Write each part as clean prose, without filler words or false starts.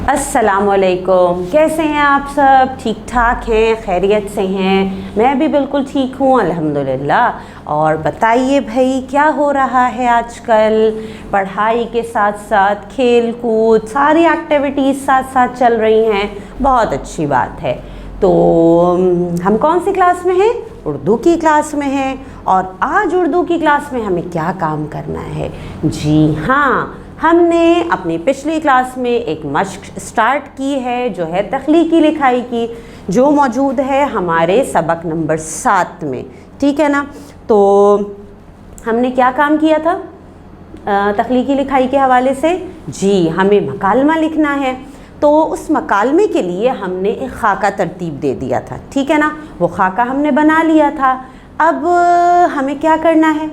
अस्सलामुअलैकुम, कैसे हैं आप सब? ठीक ठाक हैं, खैरियत से हैं? मैं भी बिल्कुल ठीक हूँ अल्हम्दुलिल्लाह। और बताइए भाई, क्या हो रहा है आजकल? पढ़ाई के साथ साथ खेल कूद सारी एक्टिविटीज़ साथ साथ चल रही हैं, बहुत अच्छी बात है। तो हम कौन सी क्लास में हैं? उर्दू की क्लास में हैं। और आज उर्दू की क्लास में हमें क्या काम करना है? जी हाँ, हमने अपनी पिछली क्लास में एक मश्क स्टार्ट की है जो है तख्लीकी लिखाई की, जो मौजूद है हमारे सबक नंबर 7 में, ठीक है ना। तो हमने क्या काम किया था तख्लीकी लिखाई के हवाले से? जी, हमें मकालमा लिखना है। तो उस मकालमे के लिए हमने एक खाका तरतीब दे दिया था, ठीक है ना। वो खाका हमने बना लिया था। अब हमें क्या करना है?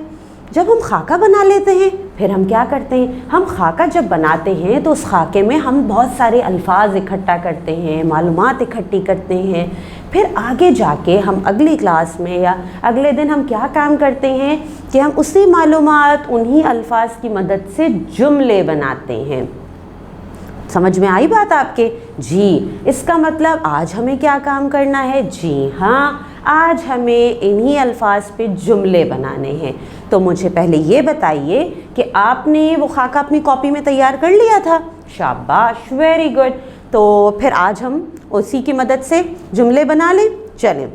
जब हम खाका बना लेते हैं फिर हम क्या करते हैं? हम खाका जब बनाते हैं तो उस खाके में हम बहुत सारे अल्फाज इकट्ठा करते हैं, मालूमात इकट्ठी करते हैं। फिर आगे जाके हम अगली क्लास में या अगले दिन हम क्या काम करते हैं कि हम उसी मालूमात उन्हीं अल्फाज की मदद से जुमले बनाते हैं। समझ में आई बात आपके? जी, इसका मतलब आज हमें क्या काम करना है? जी हाँ, आज हमें इन्हीं अल्फाज पे जुमले बनाने हैं। तो मुझे पहले ये बताइए कि आपने वो खाका अपनी कॉपी में तैयार कर लिया था? शाबाश, वेरी गुड। तो फिर आज हम उसी की मदद से जुमले बना लें। चलें।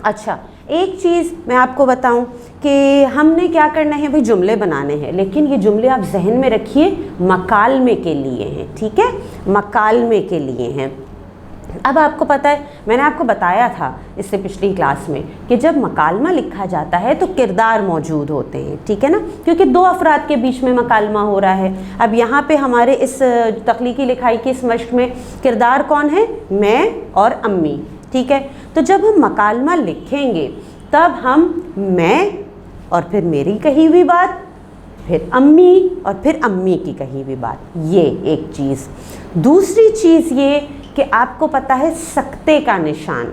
अच्छा, एक चीज़ मैं आपको बताऊं कि हमने क्या करना है भाई, जुमले बनाने हैं, लेकिन ये जुमले आप जहन में रखिए मकालमे के लिए हैं, ठीक है, मकालमे के लिए हैं। अब आपको पता है, मैंने आपको बताया था इससे पिछली क्लास में कि जब मकालमा लिखा जाता है तो किरदार मौजूद होते हैं, ठीक है ना, क्योंकि दो अफराद के बीच में मकालमा हो रहा है। अब यहाँ पे हमारे इस तख्लीकी लिखाई की इस मश्क में किरदार कौन है? मैं और अम्मी, ठीक है। तो जब हम मकालमा लिखेंगे तब हम मैं और फिर मेरी कही हुई बात, फिर अम्मी और फिर अम्मी की कही हुई बात, ये एक चीज़। दूसरी चीज़ ये कि आपको पता है सक्ते का निशान,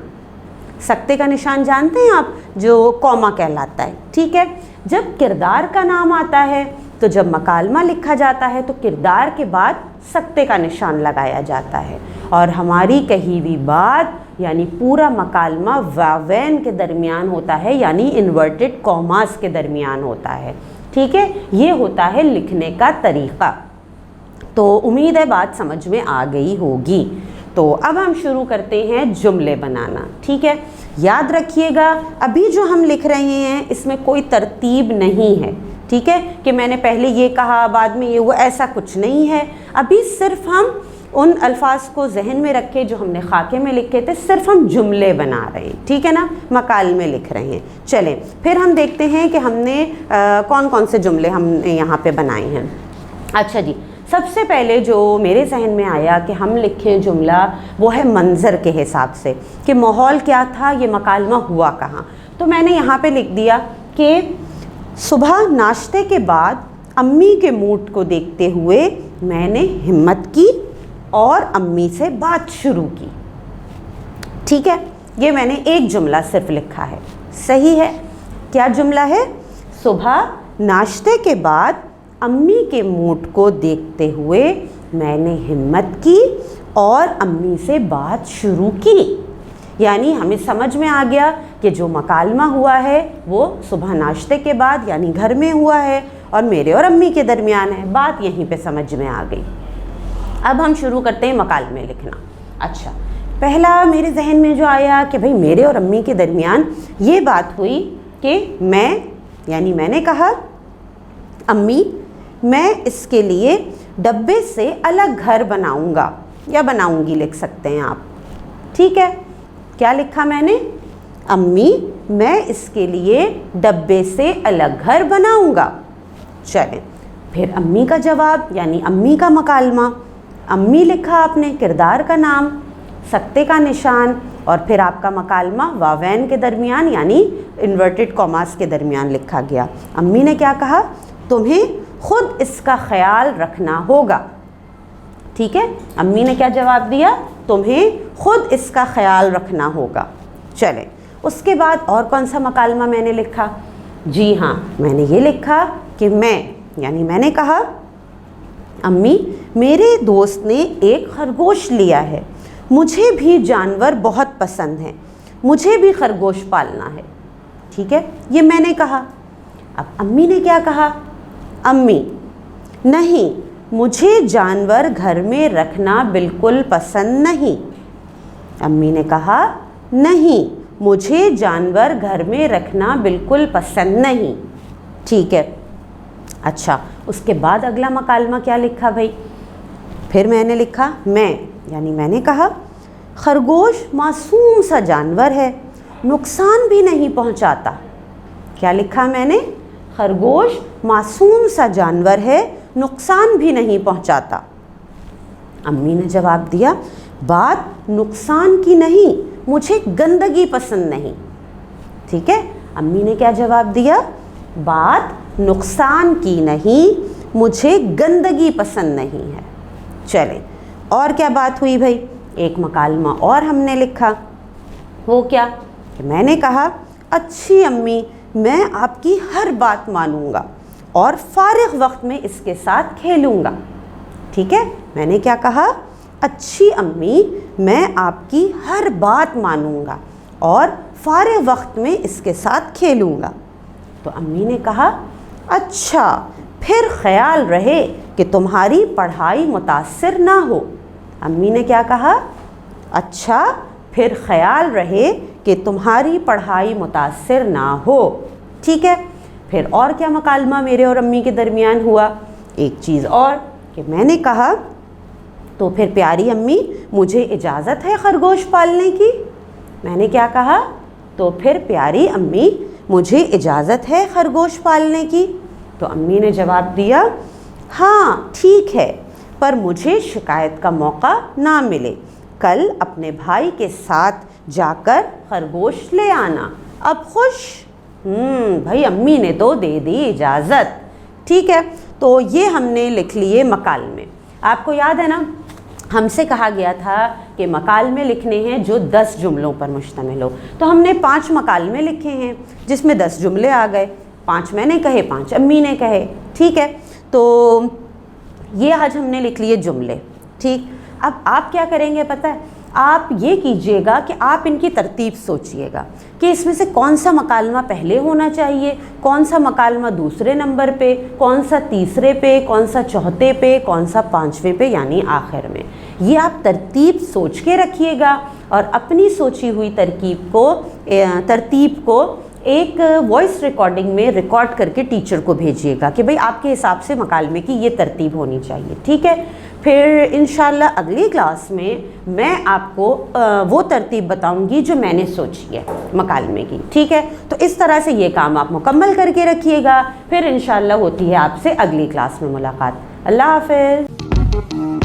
सक्ते का निशान जानते हैं आप, जो कॉमा कहलाता है, ठीक है। जब किरदार का नाम आता है तो जब मकालमा लिखा जाता है तो किरदार के बाद सक्ते का निशान लगाया जाता है, और हमारी कही हुई बात यानी पूरा मकालमा वावैन के दरमियान होता है, यानी इन्वर्टेड कॉमास के दरमियान होता है, ठीक है। ये होता है लिखने का तरीक़ा। तो उम्मीद है बात समझ में आ गई होगी। तो अब हम शुरू करते हैं जुमले बनाना, ठीक है। याद रखिएगा, अभी जो हम लिख रहे हैं इसमें कोई तरतीब नहीं है, ठीक है, कि मैंने पहले ये कहा बाद में ये हुआ, ऐसा कुछ नहीं है। अभी सिर्फ हम उन अल्फाज को जहन में रखे जो हमने खाके में लिखे थे, सिर्फ हम जुमले बना रहे हैं, ठीक है ना, मकाल में लिख रहे हैं। चलें फिर हम देखते हैं कि हमने कौन कौन से जुमले हमने यहाँ पे बनाए हैं। अच्छा जी, सबसे पहले जो मेरे जहन में आया कि हम लिखें जुमला, वो है मंज़र के हिसाब से कि माहौल क्या था, ये मकालमा हुआ कहाँ। तो मैंने यहाँ पे लिख दिया कि सुबह नाश्ते के बाद अम्मी के मूड को देखते हुए मैंने हिम्मत की और अम्मी से बात शुरू की, ठीक है। ये मैंने एक जुमला सिर्फ लिखा है, सही है। क्या जुमला है? सुबह नाश्ते के बाद अम्मी के मूड को देखते हुए मैंने हिम्मत की और अम्मी से बात शुरू की। यानी हमें समझ में आ गया कि जो मकालमा हुआ है वो सुबह नाश्ते के बाद यानी घर में हुआ है और मेरे और अम्मी के दरमियान है। बात यहीं पे समझ में आ गई। अब हम शुरू करते हैं मकालमे लिखना। अच्छा, पहला मेरे जहन में जो आया कि भाई मेरे और अम्मी के दरमियान ये बात हुई कि मैं यानी मैंने कहा, अम्मी मैं इसके लिए डब्बे से अलग घर बनाऊंगा, या बनाऊंगी लिख सकते हैं आप, ठीक है। क्या लिखा मैंने? अम्मी मैं इसके लिए डब्बे से अलग घर बनाऊंगा। चलें फिर अम्मी का जवाब यानी अम्मी का मकालमा। अम्मी लिखा आपने, किरदार का नाम, सक्ते का निशान, और फिर आपका मकालमा वावैन के दरमियान यानी इन्वर्टेड कॉमास के दरमियान लिखा गया। अम्मी ने क्या कहा? तुम्हें खुद इसका ख्याल रखना होगा, ठीक है। अम्मी ने क्या जवाब दिया? तुम्हें खुद इसका ख्याल रखना होगा। चलें, उसके बाद और कौन सा मकालमा मैंने लिखा? जी हाँ, मैंने ये लिखा कि मैं यानी मैंने कहा अम्मी, मेरे दोस्त ने एक खरगोश लिया है, मुझे भी जानवर बहुत पसंद हैं, मुझे भी खरगोश पालना है। ठीक है, ये मैंने कहा। अब अम्मी ने क्या कहा? अम्मी, नहीं, मुझे जानवर घर में रखना बिल्कुल पसंद नहीं। अम्मी ने कहा, नहीं, मुझे जानवर घर में रखना बिल्कुल पसंद नहीं। ठीक है, अच्छा, उसके बाद अगला मकालमा क्या लिखा भाई? फिर मैंने लिखा, यानी मैंने कहा, खरगोश मासूम सा जानवर है, नुकसान भी नहीं पहुंचाता। क्या लिखा मैंने? खरगोश मासूम सा जानवर है, नुकसान भी नहीं पहुंचाता। अम्मी ने जवाब दिया, बात नुकसान की नहीं, मुझे गंदगी पसंद नहीं। ठीक है, अम्मी ने क्या जवाब दिया? बात नुकसान की नहीं, मुझे गंदगी पसंद नहीं है। चलें, और क्या बात हुई भाई? एक मकालमा और हमने लिखा। वो क्या? कि मैंने कहा, अच्छी अम्मी, मैं आपकी हर बात मानूंगा और फारिग वक्त में इसके साथ खेलूंगा। ठीक है, मैंने क्या कहा? अच्छी अम्मी, मैं आपकी हर बात मानूंगा और फारिग वक्त में इसके साथ खेलूंगा। तो अम्मी ने कहा, अच्छा, फिर ख्याल रहे कि तुम्हारी पढ़ाई मुतासिर ना हो। अम्मी ने क्या कहा? अच्छा, फिर ख्याल रहे कि तुम्हारी पढ़ाई मुतासिर ना हो। ठीक है, फिर और क्या मकालमा मेरे और अम्मी के दरमियान हुआ? एक चीज़ और, कि मैंने कहा, तो फिर प्यारी अम्मी, मुझे इजाज़त है खरगोश पालने की। मैंने क्या कहा? तो फिर प्यारी अम्मी, मुझे इजाज़त है खरगोश पालने की। तो अम्मी ने जवाब दिया, हाँ ठीक है, पर मुझे शिकायत का मौका ना मिले, कल अपने भाई के साथ जाकर खरगोश ले आना। अब खुश? भाई अम्मी ने तो दे दी इजाज़त। ठीक है, तो ये हमने लिख लिए मकालमे। आपको याद है ना, हमसे कहा गया था कि मकालमे लिखने हैं जो 10 जुमलों पर मुश्तमिल हो। तो हमने 5 मकालमे लिखे हैं जिसमें 10 जुमले आ गए। 5 मैंने कहे, 5 अम्मी ने कहे। ठीक है, तो ये आज हमने लिख लिए जुमले। ठीक, अब आप क्या करेंगे पता है? आप ये कीजिएगा कि आप इनकी तरतीब सोचिएगा कि इसमें से कौन सा मकालमा पहले होना चाहिए, कौन सा मकालमा दूसरे नंबर पे, कौन सा तीसरे पे, कौन सा चौथे पे, कौन सा 5वें पे, यानी आखिर में। ये आप तरतीब सोच के रखिएगा और अपनी सोची हुई तरतीब को एक वॉइस रिकॉर्डिंग में रिकॉर्ड करके टीचर को भेजिएगा कि भाई आपके हिसाब से मकालमे की ये तरतीब होनी चाहिए। ठीक है, फिर इंशाल्लाह अगली क्लास में मैं आपको वो तरतीब बताऊंगी जो मैंने सोची है मकालमे की। ठीक है, तो इस तरह से ये काम आप मुकम्मल करके रखिएगा। फिर इंशाल्लाह होती है आपसे अगली क्लास में मुलाकात। अल्लाह हाफ़िज़।